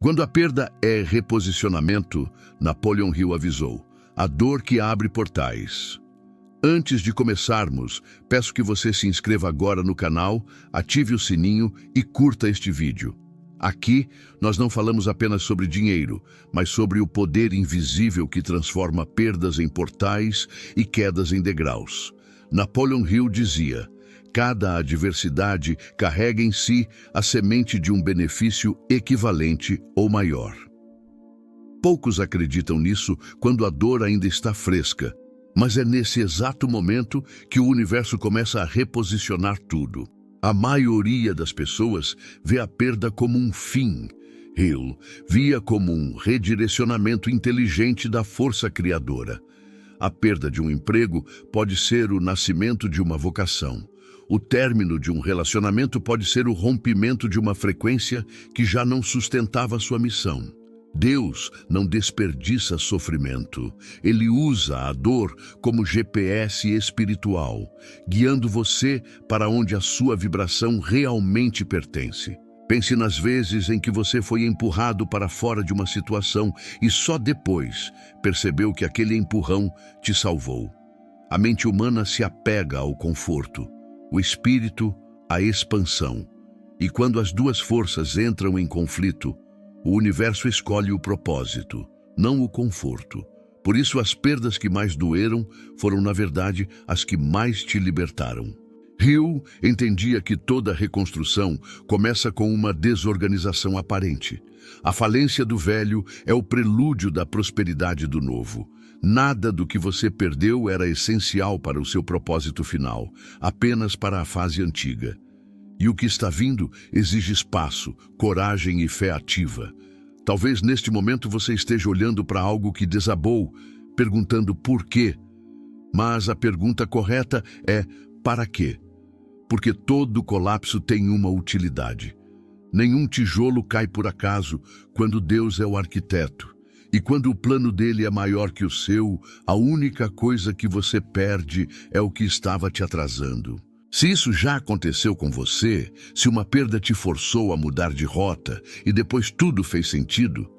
Quando a perda é reposicionamento, Napoleon Hill avisou: a dor que abre portais. Antes de começarmos, peço que você se inscreva agora no canal, ative o sininho e curta este vídeo. Aqui, nós não falamos apenas sobre dinheiro, mas sobre o poder invisível que transforma perdas em portais e quedas em degraus. Napoleon Hill dizia: cada adversidade carrega em si a semente de um benefício equivalente ou maior. Poucos acreditam nisso quando a dor ainda está fresca, mas é nesse exato momento que o universo começa a reposicionar tudo. A maioria das pessoas vê a perda como um fim. Hill via como um redirecionamento inteligente da força criadora. A perda de um emprego pode ser o nascimento de uma vocação. O término de um relacionamento pode ser o rompimento de uma frequência que já não sustentava sua missão. Deus não desperdiça sofrimento. Ele usa a dor como GPS espiritual, guiando você para onde a sua vibração realmente pertence. Pense nas vezes em que você foi empurrado para fora de uma situação e só depois percebeu que aquele empurrão te salvou. A mente humana se apega ao conforto, o espírito à expansão. E quando as duas forças entram em conflito, o universo escolhe o propósito, não o conforto. Por isso, as perdas que mais doeram foram, na verdade, as que mais te libertaram. Hill entendia que toda reconstrução começa com uma desorganização aparente. A falência do velho é o prelúdio da prosperidade do novo. Nada do que você perdeu era essencial para o seu propósito final, apenas para a fase antiga. E o que está vindo exige espaço, coragem e fé ativa. Talvez neste momento você esteja olhando para algo que desabou, perguntando por quê. Mas a pergunta correta é: para quê? Porque todo colapso tem uma utilidade. Nenhum tijolo cai por acaso quando Deus é o arquiteto. E quando o plano dele é maior que o seu, a única coisa que você perde é o que estava te atrasando. Se isso já aconteceu com você, se uma perda te forçou a mudar de rota e depois tudo fez sentido,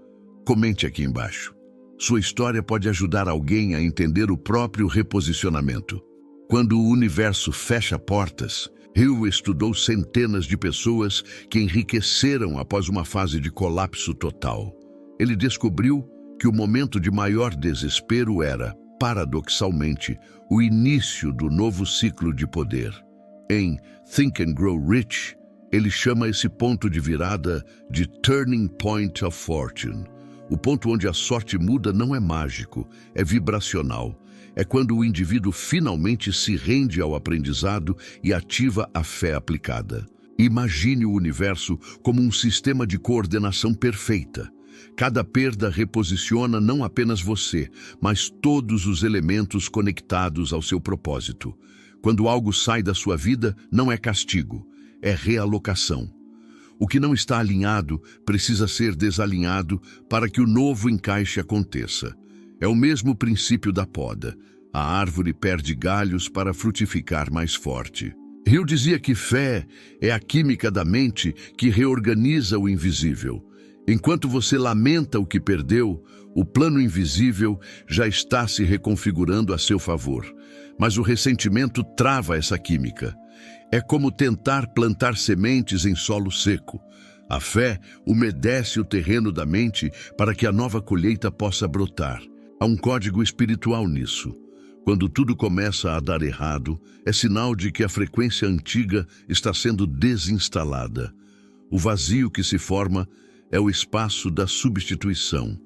comente aqui embaixo. Sua história pode ajudar alguém a entender o próprio reposicionamento. Quando o universo fecha portas, Hill estudou centenas de pessoas que enriqueceram após uma fase de colapso total. Ele descobriu que o momento de maior desespero era, paradoxalmente, o início do novo ciclo de poder. Em Think and Grow Rich, ele chama esse ponto de virada de Turning Point of Fortune. O ponto onde a sorte muda não é mágico, é vibracional. É quando o indivíduo finalmente se rende ao aprendizado e ativa a fé aplicada. Imagine o universo como um sistema de coordenação perfeita. Cada perda reposiciona não apenas você, mas todos os elementos conectados ao seu propósito. Quando algo sai da sua vida, não é castigo, é realocação. O que não está alinhado precisa ser desalinhado para que o novo encaixe aconteça. É o mesmo princípio da poda. A árvore perde galhos para frutificar mais forte. Hill dizia que fé é a química da mente que reorganiza o invisível. Enquanto você lamenta o que perdeu, o plano invisível já está se reconfigurando a seu favor. Mas o ressentimento trava essa química. É como tentar plantar sementes em solo seco. A fé umedece o terreno da mente para que a nova colheita possa brotar. Há um código espiritual nisso. Quando tudo começa a dar errado, é sinal de que a frequência antiga está sendo desinstalada. O vazio que se forma é o espaço da substituição.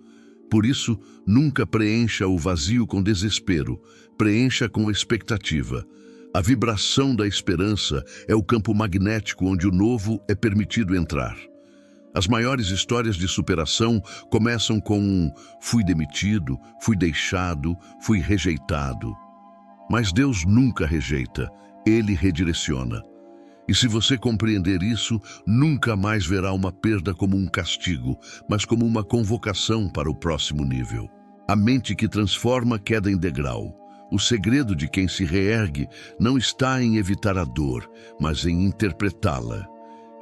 Por isso, nunca preencha o vazio com desespero, preencha com expectativa. A vibração da esperança é o campo magnético onde o novo é permitido entrar. As maiores histórias de superação começam com um fui demitido, fui deixado, fui rejeitado. Mas Deus nunca rejeita, Ele redireciona. E se você compreender isso, nunca mais verá uma perda como um castigo, mas como uma convocação para o próximo nível. A mente que transforma queda em degrau. O segredo de quem se reergue não está em evitar a dor, mas em interpretá-la.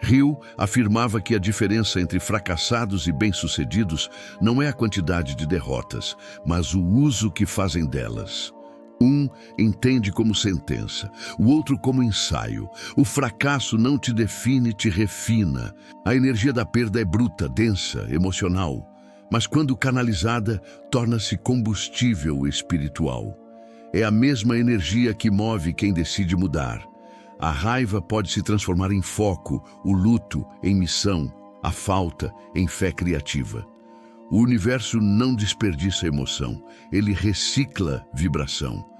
Hill afirmava que a diferença entre fracassados e bem-sucedidos não é a quantidade de derrotas, mas o uso que fazem delas. Um entende como sentença, o outro como ensaio. O fracasso não te define, te refina. A energia da perda é bruta, densa, emocional, mas quando canalizada, torna-se combustível espiritual. É a mesma energia que move quem decide mudar. A raiva pode se transformar em foco, o luto em missão, a falta em fé criativa. O universo não desperdiça emoção, ele recicla vibração.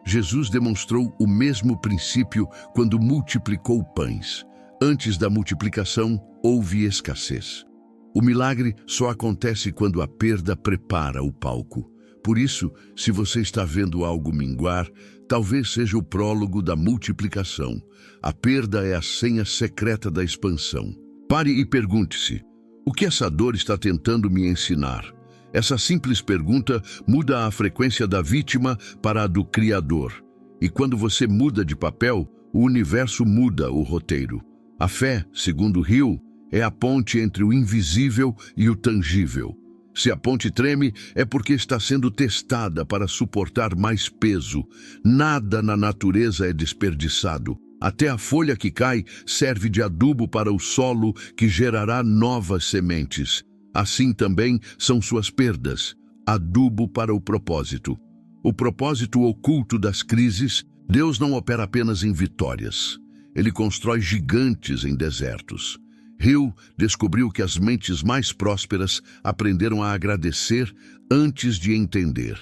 Jesus demonstrou o mesmo princípio quando multiplicou pães. Antes da multiplicação, houve escassez. O milagre só acontece quando a perda prepara o palco. Por isso, se você está vendo algo minguar, talvez seja o prólogo da multiplicação. A perda é a senha secreta da expansão. Pare e pergunte-se: o que essa dor está tentando me ensinar? Essa simples pergunta muda a frequência da vítima para a do Criador. E quando você muda de papel, o universo muda o roteiro. A fé, segundo Hill, é a ponte entre o invisível e o tangível. Se a ponte treme, é porque está sendo testada para suportar mais peso. Nada na natureza é desperdiçado. Até a folha que cai serve de adubo para o solo que gerará novas sementes. Assim também são suas perdas, adubo para o propósito. O propósito oculto das crises, Deus não opera apenas em vitórias. Ele constrói gigantes em desertos. Hill descobriu que as mentes mais prósperas aprenderam a agradecer antes de entender.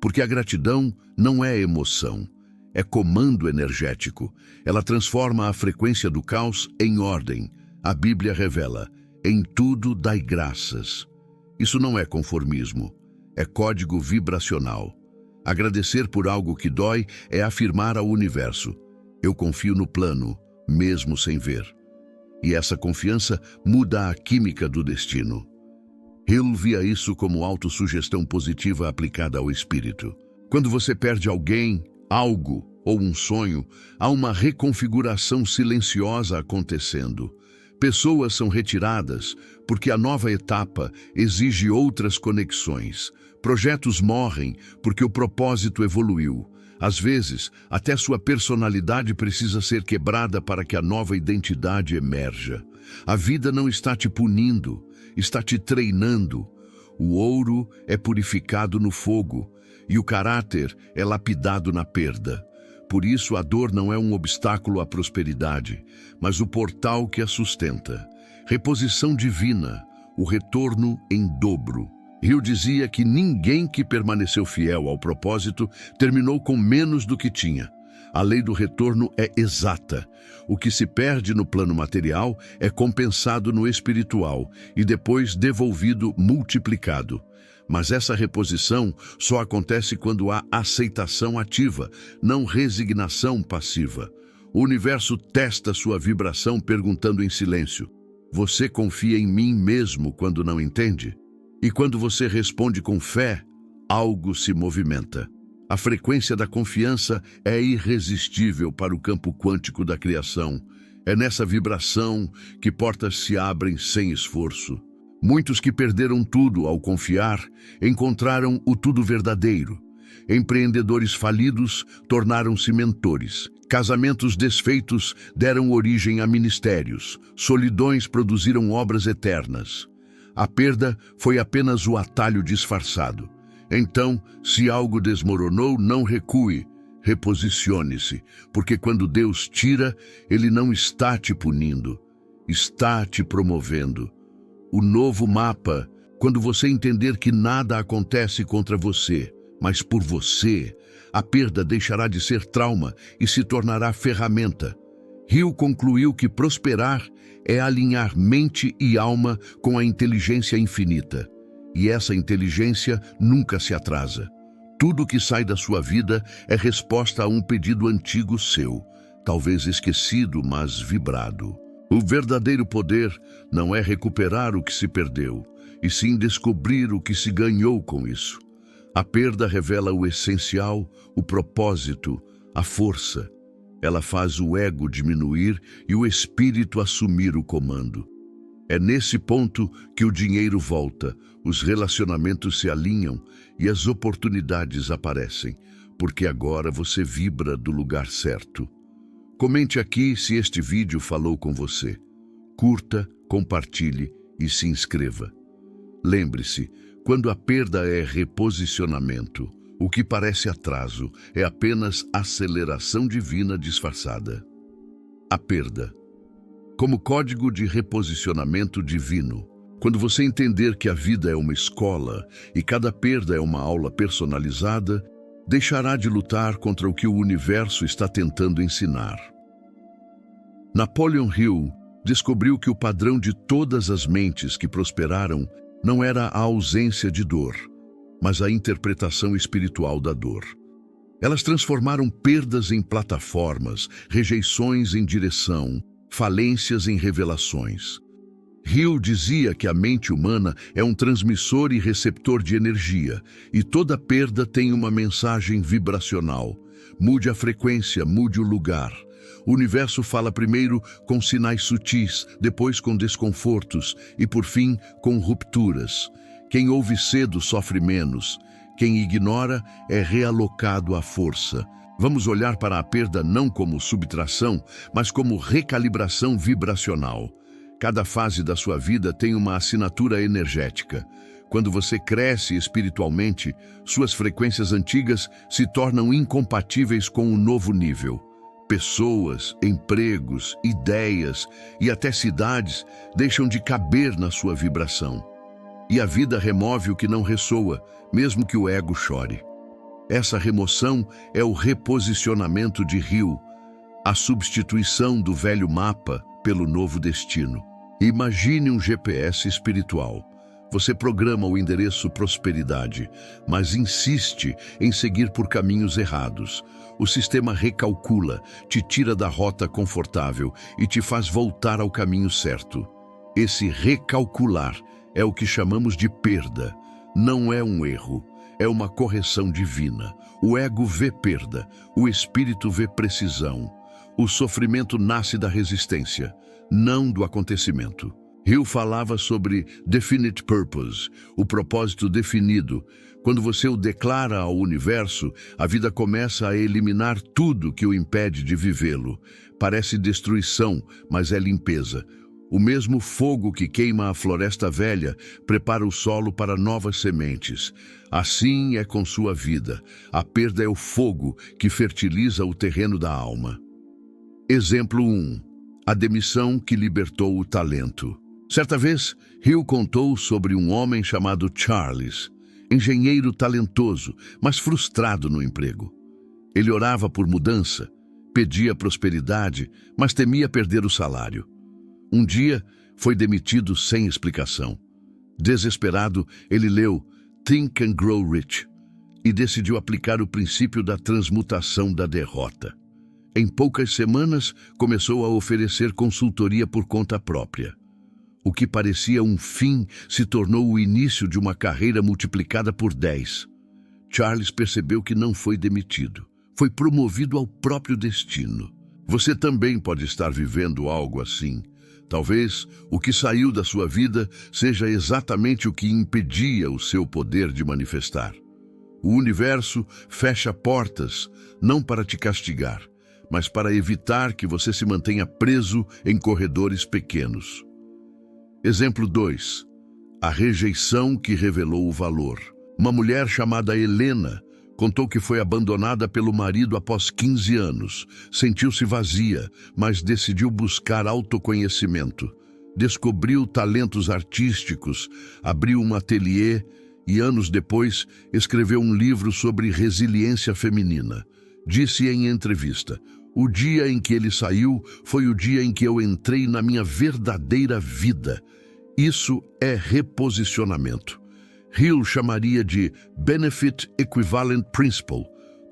Porque a gratidão não é emoção, é comando energético. Ela transforma a frequência do caos em ordem. A Bíblia revela: em tudo dai graças. Isso não é conformismo, é código vibracional. Agradecer por algo que dói é afirmar ao universo: eu confio no plano, mesmo sem ver. E essa confiança muda a química do destino. Hill via isso como autossugestão positiva aplicada ao espírito. Quando você perde alguém, algo ou um sonho, há uma reconfiguração silenciosa acontecendo. Pessoas são retiradas porque a nova etapa exige outras conexões. Projetos morrem porque o propósito evoluiu. Às vezes, até sua personalidade precisa ser quebrada para que a nova identidade emerja. A vida não está te punindo, está te treinando. O ouro é purificado no fogo e o caráter é lapidado na perda. Por isso, a dor não é um obstáculo à prosperidade, mas o portal que a sustenta. Reposição divina, o retorno em dobro. Hill dizia que ninguém que permaneceu fiel ao propósito terminou com menos do que tinha. A lei do retorno é exata. O que se perde no plano material é compensado no espiritual e depois devolvido multiplicado. Mas essa reposição só acontece quando há aceitação ativa, não resignação passiva. O universo testa sua vibração perguntando em silêncio: você confia em mim mesmo quando não entende? E quando você responde com fé, algo se movimenta. A frequência da confiança é irresistível para o campo quântico da criação. É nessa vibração que portas se abrem sem esforço. Muitos que perderam tudo ao confiar, encontraram o tudo verdadeiro. Empreendedores falidos tornaram-se mentores. Casamentos desfeitos deram origem a ministérios. Solidões produziram obras eternas. A perda foi apenas o atalho disfarçado. Então, se algo desmoronou, não recue, reposicione-se, porque quando Deus tira, Ele não está te punindo, está te promovendo. O novo mapa, quando você entender que nada acontece contra você, mas por você, a perda deixará de ser trauma e se tornará ferramenta. Hill concluiu que prosperar é alinhar mente e alma com a inteligência infinita. E essa inteligência nunca se atrasa. Tudo que sai da sua vida é resposta a um pedido antigo seu, talvez esquecido, mas vibrado. O verdadeiro poder não é recuperar o que se perdeu, e sim descobrir o que se ganhou com isso. A perda revela o essencial, o propósito, a força. Ela faz o ego diminuir e o espírito assumir o comando. É nesse ponto que o dinheiro volta, os relacionamentos se alinham e as oportunidades aparecem, porque agora você vibra do lugar certo. Comente aqui se este vídeo falou com você. Curta, compartilhe e se inscreva. Lembre-se, quando a perda é reposicionamento, o que parece atraso é apenas aceleração divina disfarçada. A perda. Como código de reposicionamento divino. Quando você entender que a vida é uma escola e cada perda é uma aula personalizada, deixará de lutar contra o que o universo está tentando ensinar. Napoleon Hill descobriu que o padrão de todas as mentes que prosperaram não era a ausência de dor, mas a interpretação espiritual da dor. Elas transformaram perdas em plataformas, rejeições em direção, falências em revelações. Hill dizia que a mente humana é um transmissor e receptor de energia, e toda perda tem uma mensagem vibracional. Mude a frequência, mude o lugar. O universo fala primeiro com sinais sutis, depois com desconfortos e, por fim, com rupturas. Quem ouve cedo sofre menos. Quem ignora é realocado à força. Vamos olhar para a perda não como subtração, mas como recalibração vibracional. Cada fase da sua vida tem uma assinatura energética. Quando você cresce espiritualmente, suas frequências antigas se tornam incompatíveis com o novo nível. Pessoas, empregos, ideias e até cidades deixam de caber na sua vibração. E a vida remove o que não ressoa, mesmo que o ego chore. Essa remoção é o reposicionamento de Hill, a substituição do velho mapa pelo novo destino. Imagine um GPS espiritual. Você programa o endereço prosperidade, mas insiste em seguir por caminhos errados. O sistema recalcula, te tira da rota confortável e te faz voltar ao caminho certo. Esse recalcular é o que chamamos de perda. Não é um erro, é uma correção divina. O ego vê perda, o espírito vê precisão. O sofrimento nasce da resistência, não do acontecimento. Hill falava sobre definite purpose, o propósito definido. Quando você o declara ao universo, a vida começa a eliminar tudo que o impede de vivê-lo. Parece destruição, mas é limpeza. O mesmo fogo que queima a floresta velha prepara o solo para novas sementes. Assim é com sua vida. A perda é o fogo que fertiliza o terreno da alma. Exemplo 1. A demissão que libertou o talento. Certa vez, Hill contou sobre um homem chamado Charles, engenheiro talentoso, mas frustrado no emprego. Ele orava por mudança, pedia prosperidade, mas temia perder o salário. Um dia, foi demitido sem explicação. Desesperado, ele leu Think and Grow Rich e decidiu aplicar o princípio da transmutação da derrota. Em poucas semanas, começou a oferecer consultoria por conta própria. O que parecia um fim se tornou o início de uma carreira multiplicada por 10. Charles percebeu que não foi demitido. Foi promovido ao próprio destino. Você também pode estar vivendo algo assim. Talvez o que saiu da sua vida seja exatamente o que impedia o seu poder de manifestar. O universo fecha portas, não para te castigar, mas para evitar que você se mantenha preso em corredores pequenos. Exemplo 2. A rejeição que revelou o valor. Uma mulher chamada Helena contou que foi abandonada pelo marido após 15 anos. Sentiu-se vazia, mas decidiu buscar autoconhecimento. Descobriu talentos artísticos, abriu um ateliê e, anos depois, escreveu um livro sobre resiliência feminina. Disse em entrevista: "O dia em que ele saiu foi o dia em que eu entrei na minha verdadeira vida." Isso é reposicionamento. Hill chamaria de Benefit Equivalent Principle.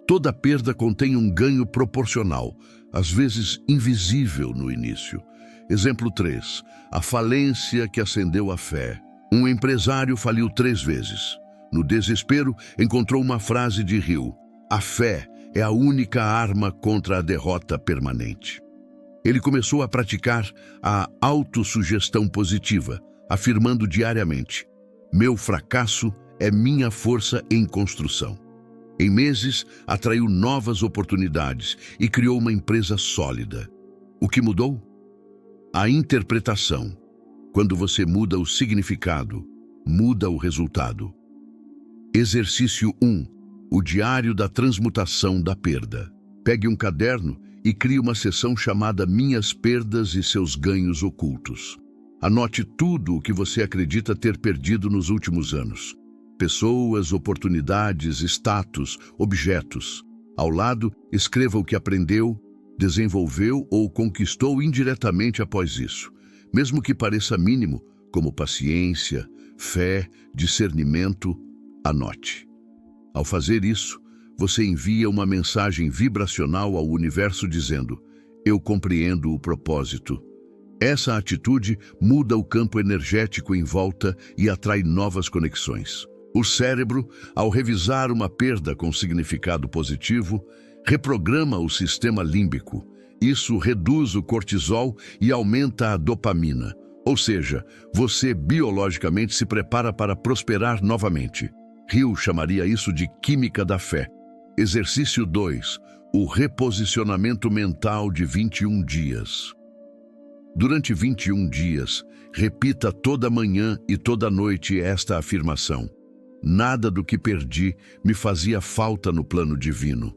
Toda perda contém um ganho proporcional, às vezes invisível no início. Exemplo 3. A falência que acendeu a fé. Um empresário faliu 3 vezes. No desespero, encontrou uma frase de Hill: "A fé é a única arma contra a derrota permanente. Ele começou a praticar a autossugestão positiva, afirmando diariamente: meu fracasso é minha força em construção. Em meses, atraiu novas oportunidades e criou uma empresa sólida. O que mudou? A interpretação. Quando você muda o significado, muda o resultado. Exercício 1. O diário da transmutação da perda. Pegue um caderno e crie uma seção chamada Minhas Perdas e Seus Ganhos Ocultos. Anote tudo o que você acredita ter perdido nos últimos anos. Pessoas, oportunidades, status, objetos. Ao lado, escreva o que aprendeu, desenvolveu ou conquistou indiretamente após isso, mesmo que pareça mínimo, como paciência, fé, discernimento. Anote. Ao fazer isso, você envia uma mensagem vibracional ao universo dizendo: eu compreendo o propósito. Essa atitude muda o campo energético em volta e atrai novas conexões. O cérebro, ao revisar uma perda com significado positivo, reprograma o sistema límbico. Isso reduz o cortisol e aumenta a dopamina. Ou seja, você biologicamente se prepara para prosperar novamente. Hill chamaria isso de química da fé. Exercício 2. O reposicionamento mental de 21 dias. Durante 21 dias, repita toda manhã e toda noite esta afirmação: nada do que perdi me fazia falta no plano divino.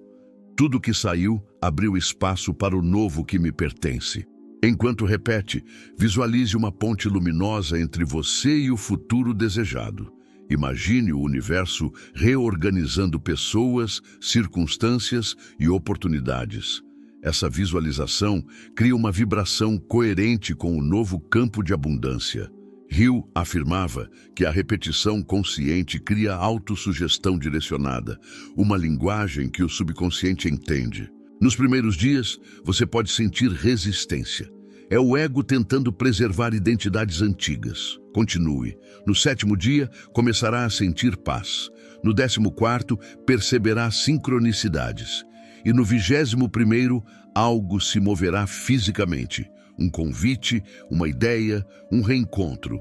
Tudo que saiu abriu espaço para o novo que me pertence. Enquanto repete, visualize uma ponte luminosa entre você e o futuro desejado. Imagine o universo reorganizando pessoas, circunstâncias e oportunidades. Essa visualização cria uma vibração coerente com o novo campo de abundância. Hill afirmava que a repetição consciente cria autossugestão direcionada, uma linguagem que o subconsciente entende. Nos primeiros dias, você pode sentir resistência. É o ego tentando preservar identidades antigas. Continue. No 7º dia, começará a sentir paz. No 14º, perceberá sincronicidades. E no 21º, algo se moverá fisicamente. Um convite, uma ideia, um reencontro.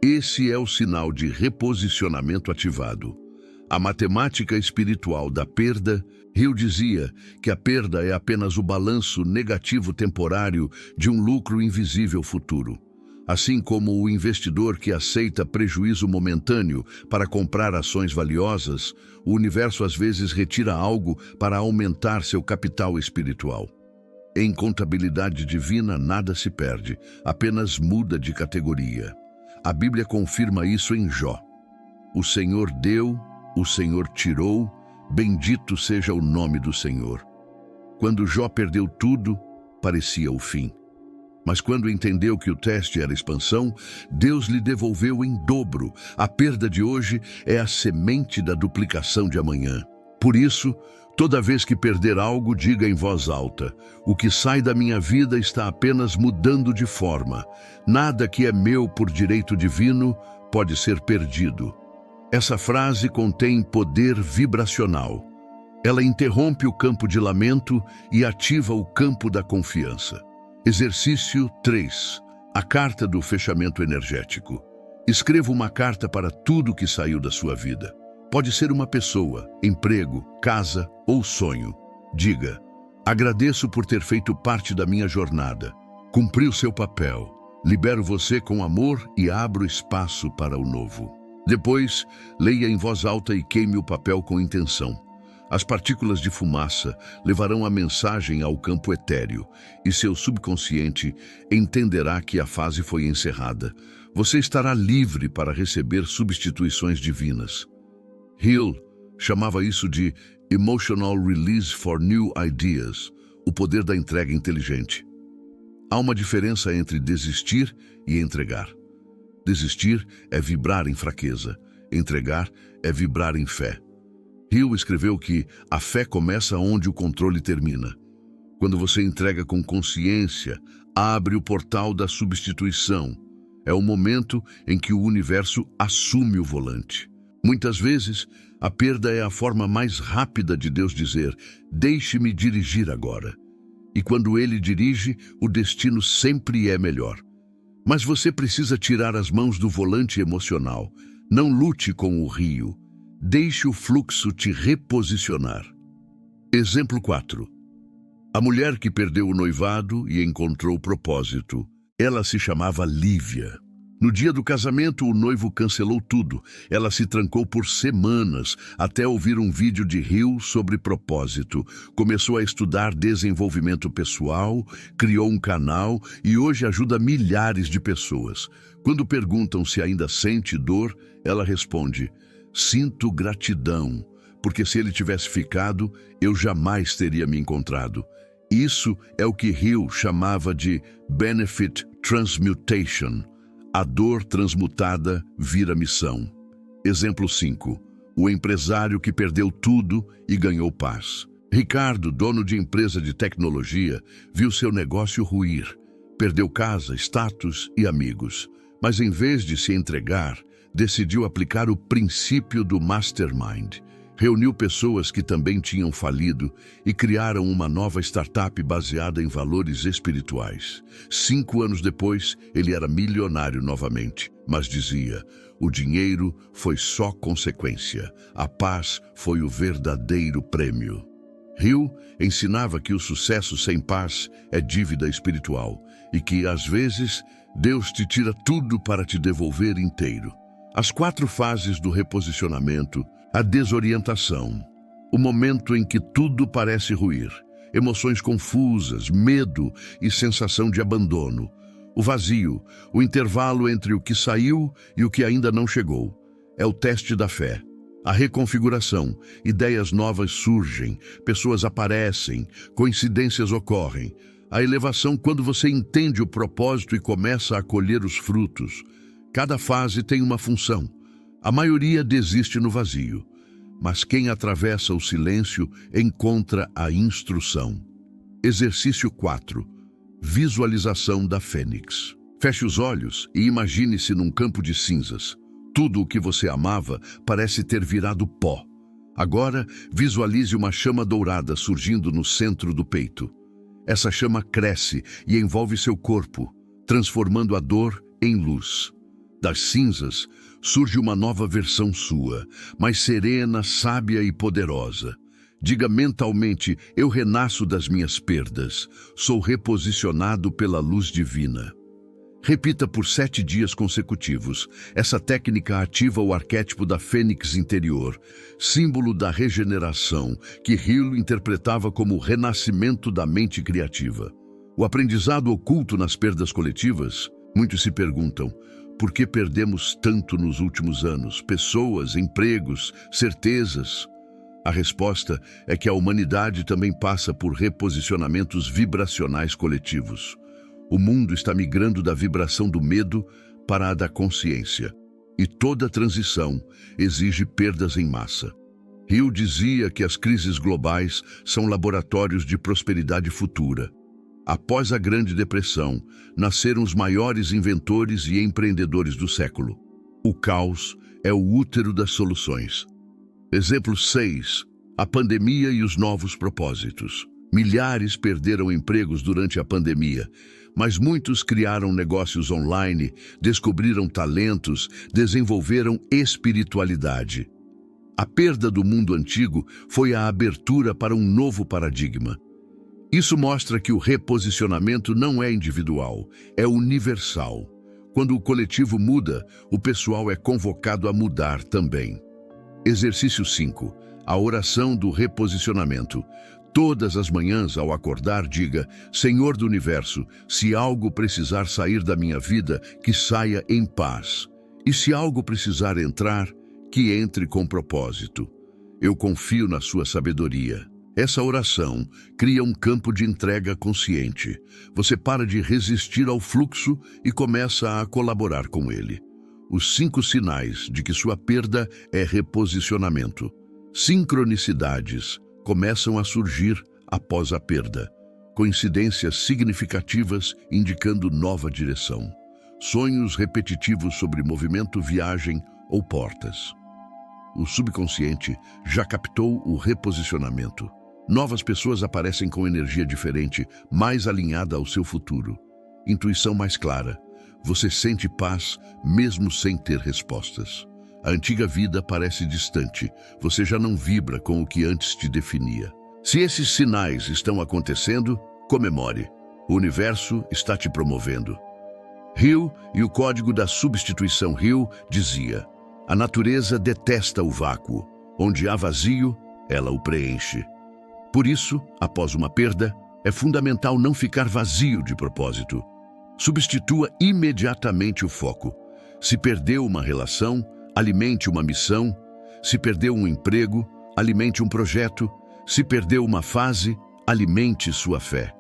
Esse é o sinal de reposicionamento ativado. A matemática espiritual da perda. Hill dizia que a perda é apenas o balanço negativo temporário de um lucro invisível futuro. Assim como o investidor que aceita prejuízo momentâneo para comprar ações valiosas, o universo às vezes retira algo para aumentar seu capital espiritual. Em contabilidade divina, nada se perde, apenas muda de categoria. A Bíblia confirma isso em Jó. O Senhor deu, o Senhor tirou, bendito seja o nome do Senhor. Quando Jó perdeu tudo, parecia o fim. Mas quando entendeu que o teste era expansão, Deus lhe devolveu em dobro. A perda de hoje é a semente da duplicação de amanhã. Por isso, toda vez que perder algo, diga em voz alta: o que sai da minha vida está apenas mudando de forma. Nada que é meu por direito divino pode ser perdido. Essa frase contém poder vibracional. Ela interrompe o campo de lamento e ativa o campo da confiança. Exercício 3. A carta do fechamento energético. Escreva uma carta para tudo que saiu da sua vida. Pode ser uma pessoa, emprego, casa ou sonho. Diga: agradeço por ter feito parte da minha jornada. Cumpriu seu papel. Libero você com amor e abro espaço para o novo. Depois, leia em voz alta e queime o papel com intenção. As partículas de fumaça levarão a mensagem ao campo etéreo e seu subconsciente entenderá que a fase foi encerrada. Você estará livre para receber substituições divinas. Hill chamava isso de Emotional Release for New Ideas, o poder da entrega inteligente. Há uma diferença entre desistir e entregar. Desistir é vibrar em fraqueza, entregar é vibrar em fé. Hill escreveu que a fé começa onde o controle termina. Quando você entrega com consciência, abre o portal da substituição. É o momento em que o universo assume o volante. Muitas vezes, a perda é a forma mais rápida de Deus dizer: deixe-me dirigir agora. E quando Ele dirige, o destino sempre é melhor. Mas você precisa tirar as mãos do volante emocional. Não lute com o rio. Deixe o fluxo te reposicionar. Exemplo 4. A mulher que perdeu o noivado e encontrou o propósito. Ela se chamava Lívia. No dia do casamento, o noivo cancelou tudo. Ela se trancou por semanas até ouvir um vídeo de Hill sobre propósito. Começou a estudar desenvolvimento pessoal, criou um canal e hoje ajuda milhares de pessoas. Quando perguntam se ainda sente dor, ela responde: sinto gratidão, porque se ele tivesse ficado, eu jamais teria me encontrado. Isso é o que Hill chamava de benefit transmutation. A dor transmutada vira missão. Exemplo 5. O empresário que perdeu tudo e ganhou paz. Ricardo, dono de empresa de tecnologia, viu seu negócio ruir. Perdeu casa, status e amigos. Mas em vez de se entregar, decidiu aplicar o princípio do mastermind. Reuniu pessoas que também tinham falido e criaram uma nova startup baseada em valores espirituais. 5 anos depois, ele era milionário novamente, mas dizia: o dinheiro foi só consequência, a paz foi o verdadeiro prêmio. Hill ensinava que o sucesso sem paz é dívida espiritual e que, às vezes, Deus te tira tudo para te devolver inteiro. As 4 fases do reposicionamento: a desorientação, o momento em que tudo parece ruir, emoções confusas, medo e sensação de abandono. O vazio, o intervalo entre o que saiu e o que ainda não chegou. É o teste da fé. A reconfiguração, ideias novas surgem, pessoas aparecem, coincidências ocorrem. A elevação, quando você entende o propósito e começa a colher os frutos. Cada fase tem uma função. A maioria desiste no vazio, mas quem atravessa o silêncio encontra a instrução. Exercício 4. Visualização da Fênix. Feche os olhos e imagine-se num campo de cinzas. Tudo o que você amava parece ter virado pó. Agora, visualize uma chama dourada surgindo no centro do peito. Essa chama cresce e envolve seu corpo, transformando a dor em luz. Das cinzas, surge uma nova versão sua, mais serena, sábia e poderosa. Diga mentalmente: eu renasço das minhas perdas, sou reposicionado pela luz divina. Repita por 7 dias consecutivos. Essa técnica ativa o arquétipo da fênix interior, símbolo da regeneração, que Hill interpretava como o renascimento da mente criativa. O aprendizado oculto nas perdas coletivas. Muitos se perguntam: por que perdemos tanto nos últimos anos? Pessoas, empregos, certezas? A resposta é que a humanidade também passa por reposicionamentos vibracionais coletivos. O mundo está migrando da vibração do medo para a da consciência. E toda transição exige perdas em massa. Hill dizia que as crises globais são laboratórios de prosperidade futura. Após a Grande Depressão, nasceram os maiores inventores e empreendedores do século. O caos é o útero das soluções. Exemplo 6. A pandemia e os novos propósitos. Milhares perderam empregos durante a pandemia, mas muitos criaram negócios online, descobriram talentos, desenvolveram espiritualidade. A perda do mundo antigo foi a abertura para um novo paradigma. Isso mostra que o reposicionamento não é individual, é universal. Quando o coletivo muda, o pessoal é convocado a mudar também. Exercício 5. A oração do reposicionamento. Todas as manhãs, ao acordar, diga: Senhor do Universo, se algo precisar sair da minha vida, que saia em paz. E se algo precisar entrar, que entre com propósito. Eu confio na sua sabedoria. Essa oração cria um campo de entrega consciente. Você para de resistir ao fluxo e começa a colaborar com ele. Os 5 sinais de que sua perda é reposicionamento. Sincronicidades começam a surgir após a perda. Coincidências significativas indicando nova direção. Sonhos repetitivos sobre movimento, viagem ou portas. O subconsciente já captou o reposicionamento. Novas pessoas aparecem com energia diferente, mais alinhada ao seu futuro. Intuição mais clara. Você sente paz mesmo sem ter respostas. A antiga vida parece distante. Você já não vibra com o que antes te definia. Se esses sinais estão acontecendo, comemore. O universo está te promovendo. Hill e o código da substituição Hill dizia: a natureza detesta o vácuo. Onde há vazio, ela o preenche. Por isso, após uma perda, é fundamental não ficar vazio de propósito. Substitua imediatamente o foco. Se perdeu uma relação, alimente uma missão. Se perdeu um emprego, alimente um projeto. Se perdeu uma fase, alimente sua fé.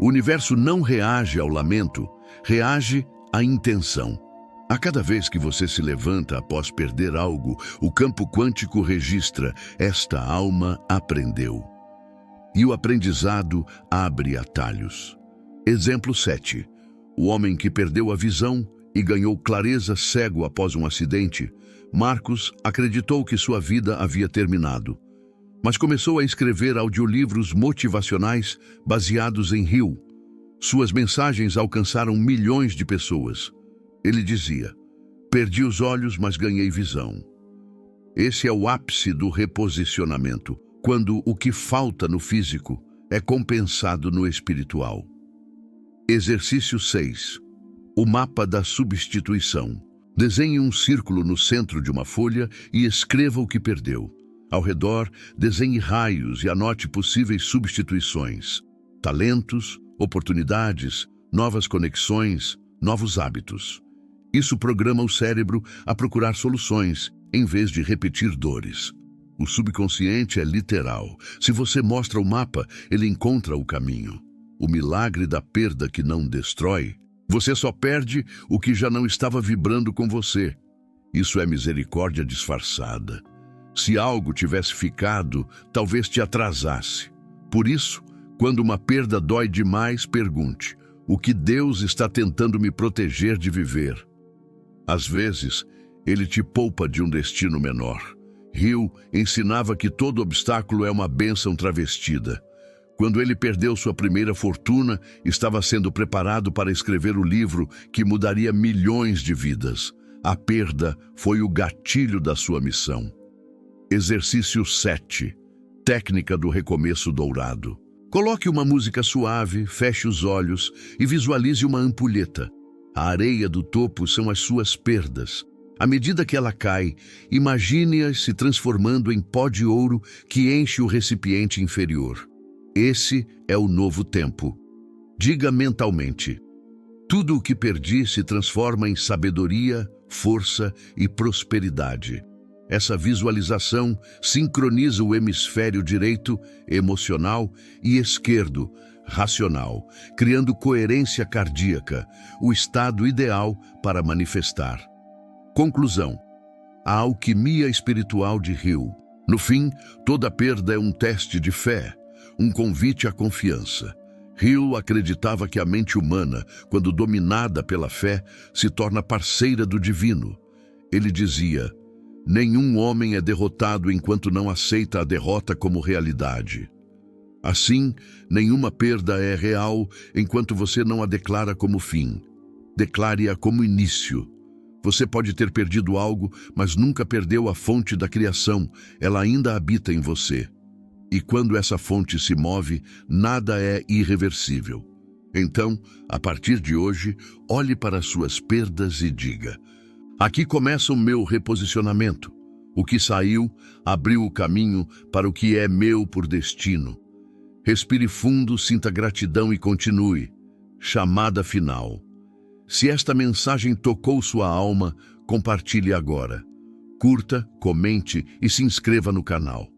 O universo não reage ao lamento, reage à intenção. A cada vez que você se levanta após perder algo, o campo quântico registra: esta alma aprendeu. E o aprendizado abre atalhos. Exemplo 7. O homem que perdeu a visão e ganhou clareza cego após um acidente. Marcos acreditou que sua vida havia terminado, mas começou a escrever audiolivros motivacionais baseados em Hill. Suas mensagens alcançaram milhões de pessoas. Ele dizia: perdi os olhos, mas ganhei visão. Esse é o ápice do reposicionamento, quando o que falta no físico é compensado no espiritual. Exercício 6. O mapa da substituição. Desenhe um círculo no centro de uma folha e escreva o que perdeu. Ao redor, desenhe raios e anote possíveis substituições, talentos, oportunidades, novas conexões, novos hábitos. Isso programa o cérebro a procurar soluções, em vez de repetir dores. O subconsciente é literal. Se você mostra o mapa, ele encontra o caminho. O milagre da perda que não destrói. Você só perde o que já não estava vibrando com você. Isso é misericórdia disfarçada. Se algo tivesse ficado, talvez te atrasasse. Por isso, quando uma perda dói demais, pergunte: o que Deus está tentando me proteger de viver? Às vezes, ele te poupa de um destino menor. Hill ensinava que todo obstáculo é uma bênção travestida. Quando ele perdeu sua primeira fortuna, estava sendo preparado para escrever o livro que mudaria milhões de vidas. A perda foi o gatilho da sua missão. Exercício 7. Técnica do recomeço dourado. Coloque uma música suave, feche os olhos e visualize uma ampulheta. A areia do topo são as suas perdas. À medida que ela cai, imagine-as se transformando em pó de ouro que enche o recipiente inferior. Esse é o novo tempo. Diga mentalmente: tudo o que perdi se transforma em sabedoria, força e prosperidade. Essa visualização sincroniza o hemisfério direito, emocional, e esquerdo, racional, criando coerência cardíaca, o estado ideal para manifestar. Conclusão: a alquimia espiritual de Hill. No fim, toda perda é um teste de fé, um convite à confiança. Hill acreditava que a mente humana, quando dominada pela fé, se torna parceira do divino. Ele dizia: nenhum homem é derrotado enquanto não aceita a derrota como realidade. Assim, nenhuma perda é real enquanto você não a declara como fim. Declare-a como início. Você pode ter perdido algo, mas nunca perdeu a fonte da criação. Ela ainda habita em você. E quando essa fonte se move, nada é irreversível. Então, a partir de hoje, olhe para suas perdas e diga: aqui começa o meu reposicionamento. O que saiu abriu o caminho para o que é meu por destino. Respire fundo, sinta gratidão e continue. Chamada final. Se esta mensagem tocou sua alma, compartilhe agora. Curta, comente e se inscreva no canal.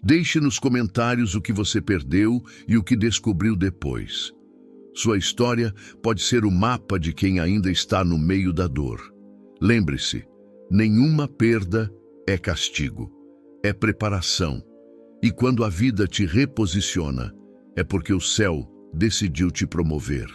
Deixe nos comentários o que você perdeu e o que descobriu depois. Sua história pode ser o mapa de quem ainda está no meio da dor. Lembre-se, nenhuma perda é castigo, é preparação. E quando a vida te reposiciona, é porque o céu decidiu te promover.